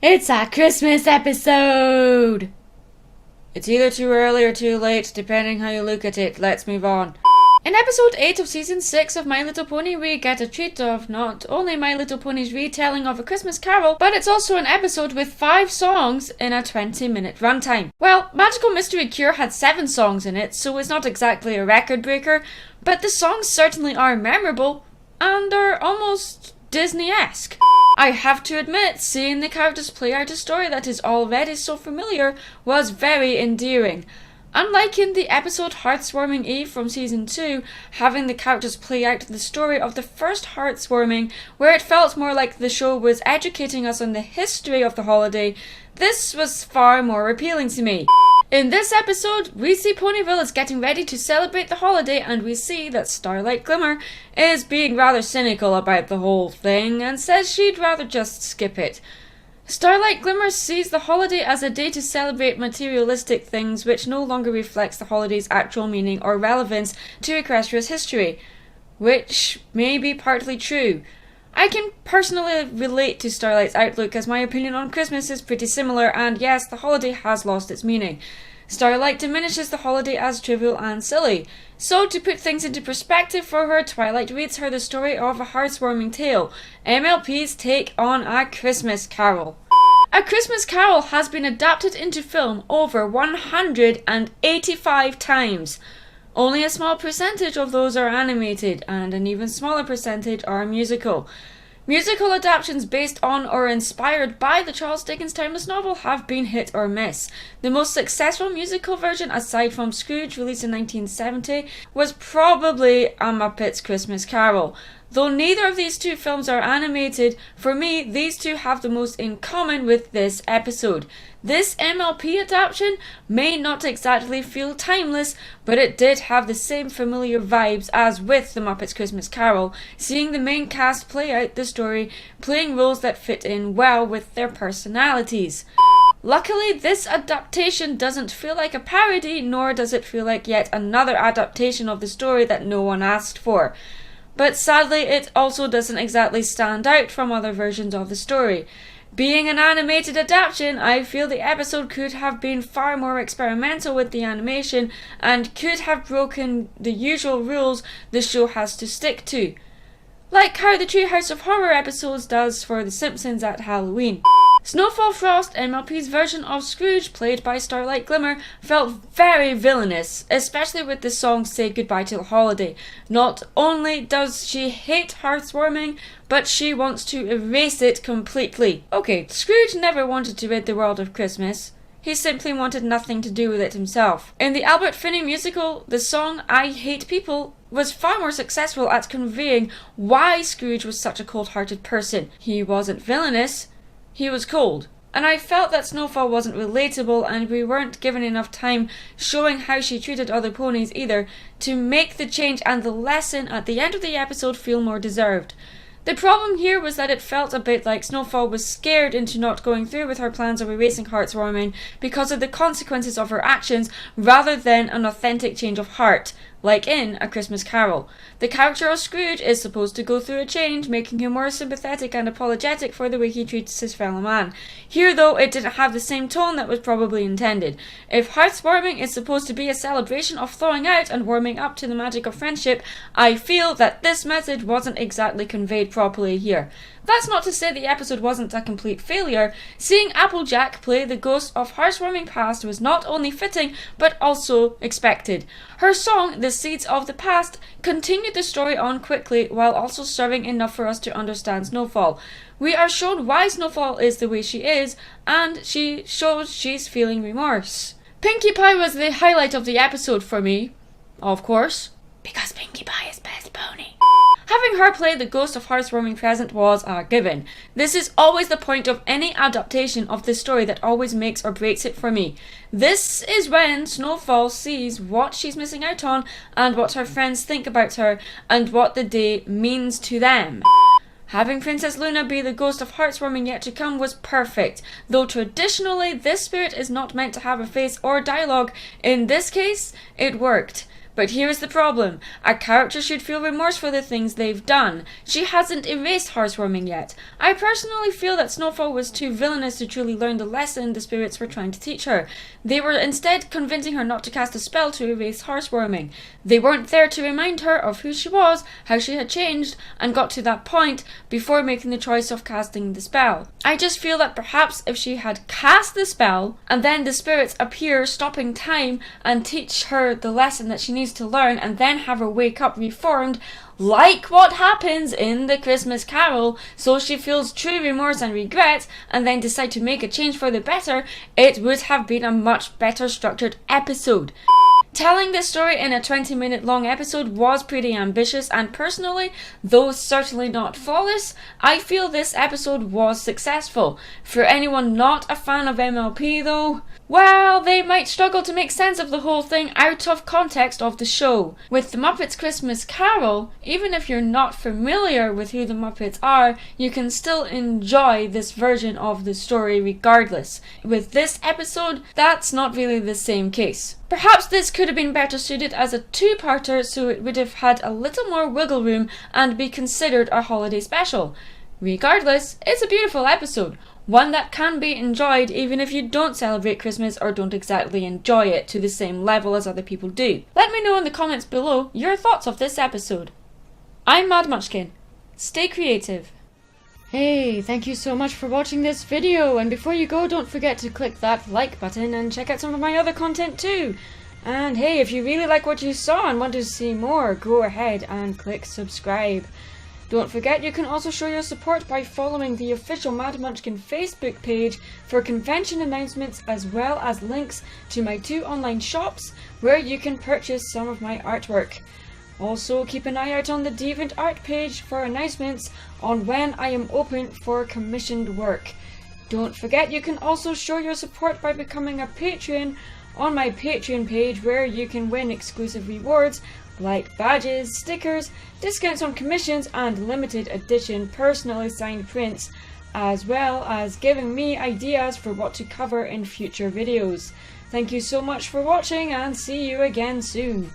It's a Christmas episode! It's either too early or too late, depending how you look at it. Let's move on. In episode 8 of season 6 of My Little Pony, we get a treat of not only My Little Pony's retelling of A Christmas Carol, but it's also an episode with 5 songs in a 20-minute runtime. Well, Magical Mystery Cure had 7 songs in it, so it's not exactly a record breaker, but the songs certainly are memorable, and are almost Disney-esque. I have to admit, seeing the characters play out a story that is already so familiar was very endearing. Unlike in the episode Hearthwarming Eve from season 2, having the characters play out the story of the first Hearthwarming, where it felt more like the show was educating us on the history of the holiday, this was far more appealing to me. In this episode, we see Ponyville is getting ready to celebrate the holiday, and we see that Starlight Glimmer is being rather cynical about the whole thing and says she'd rather just skip it. Starlight Glimmer sees the holiday as a day to celebrate materialistic things which no longer reflects the holiday's actual meaning or relevance to Equestria's history, which may be partly true. I can personally relate to Starlight's outlook, as my opinion on Christmas is pretty similar, and yes, the holiday has lost its meaning. Starlight diminishes the holiday as trivial and silly. So, to put things into perspective for her, Twilight reads her the story of A Hearthwarming Tale, MLP's take on A Christmas Carol. A Christmas Carol has been adapted into film over 185 times. Only a small percentage of those are animated, and an even smaller percentage are musical. Musical adaptations based on or inspired by the Charles Dickens timeless novel have been hit or miss. The most successful musical version, aside from Scrooge, released in 1970, was probably A Muppet's Christmas Carol. Though neither of these two films are animated, for me, these two have the most in common with this episode. This MLP adaptation may not exactly feel timeless, but it did have the same familiar vibes as with The Muppet's Christmas Carol, seeing the main cast play out the story, playing roles that fit in well with their personalities. Luckily, this adaptation doesn't feel like a parody, nor does it feel like yet another adaptation of the story that no one asked for. But sadly, it also doesn't exactly stand out from other versions of the story. Being an animated adaptation, I feel the episode could have been far more experimental with the animation and could have broken the usual rules the show has to stick to. Like how the Treehouse of Horror episodes does for The Simpsons at Halloween. Snowfall Frost, MLP's version of Scrooge, played by Starlight Glimmer, felt very villainous, especially with the song Say Goodbye to the Holiday. Not only does she hate Hearthwarming, but she wants to erase it completely. Okay, Scrooge never wanted to rid the world of Christmas. He simply wanted nothing to do with it himself. In the Albert Finney musical, the song I Hate People was far more successful at conveying why Scrooge was such a cold-hearted person. He wasn't villainous. He was cold. And I felt that Snowfall wasn't relatable, and we weren't given enough time showing how she treated other ponies either to make the change and the lesson at the end of the episode feel more deserved. The problem here was that it felt a bit like Snowfall was scared into not going through with her plans of erasing Hearthwarming because of the consequences of her actions rather than an authentic change of heart, like in A Christmas Carol. The character of Scrooge is supposed to go through a change, making him more sympathetic and apologetic for the way he treats his fellow man. Here, though, it didn't have the same tone that was probably intended. If Hearthwarming is supposed to be a celebration of thawing out and warming up to the magic of friendship, I feel that this message wasn't exactly conveyed properly here. That's not to say the episode wasn't a complete failure. Seeing Applejack play the ghost of Hearthwarming Past was not only fitting, but also expected. Her song, The Seeds of the Past, continued the story on quickly while also serving enough for us to understand Snowfall. We are shown why Snowfall is the way she is, and she shows she's feeling remorse. Pinkie Pie was the highlight of the episode for me, of course, because Pinkie Pie is best pony. Having her play the ghost of Hearthwarming Present was a given. This is always the point of any adaptation of this story that always makes or breaks it for me. This is when Snowfall sees what she's missing out on and what her friends think about her and what the day means to them. Having Princess Luna be the ghost of Hearthwarming Yet to Come was perfect, though traditionally this spirit is not meant to have a face or dialogue. In this case, it worked. But here is the problem. A character should feel remorse for the things they've done. She hasn't erased housewarming yet. I personally feel that Snowfall was too villainous to truly learn the lesson the spirits were trying to teach her. They were instead convincing her not to cast a spell to erase housewarming. They weren't there to remind her of who she was, how she had changed, and got to that point before making the choice of casting the spell. I just feel that perhaps if she had cast the spell, and then the spirits appear stopping time and teach her the lesson that she needs to learn, and then have her wake up reformed, like what happens in the Christmas Carol, so she feels true remorse and regret, and then decide to make a change for the better, it would have been a much better structured episode. Telling this story in a 20-minute long episode was pretty ambitious, and personally, though certainly not flawless, I feel this episode was successful. For anyone not a fan of MLP though, well, they might struggle to make sense of the whole thing out of context of the show. With The Muppets Christmas Carol, even if you're not familiar with who the Muppets are, you can still enjoy this version of the story regardless. With this episode, that's not really the same case. Perhaps this could have been better suited as a two-parter, so it would have had a little more wiggle room and be considered a holiday special. Regardless, it's a beautiful episode, one that can be enjoyed even if you don't celebrate Christmas or don't exactly enjoy it to the same level as other people do. Let me know in the comments below your thoughts of this episode. I'm Mad Munchkin. Stay creative. Hey, thank you so much for watching this video, and before you go, don't forget to click that like button and check out some of my other content too. And hey, if you really like what you saw and want to see more, go ahead and click subscribe. Don't forget you can also show your support by following the official Mad Munchkin Facebook page for convention announcements, as well as links to my 2 online shops where you can purchase some of my artwork. Also, keep an eye out on the DeviantArt page for announcements on when I am open for commissioned work. Don't forget you can also show your support by becoming a Patreon on my Patreon page, where you can win exclusive rewards like badges, stickers, discounts on commissions, and limited edition personally signed prints, as well as giving me ideas for what to cover in future videos. Thank you so much for watching, and see you again soon.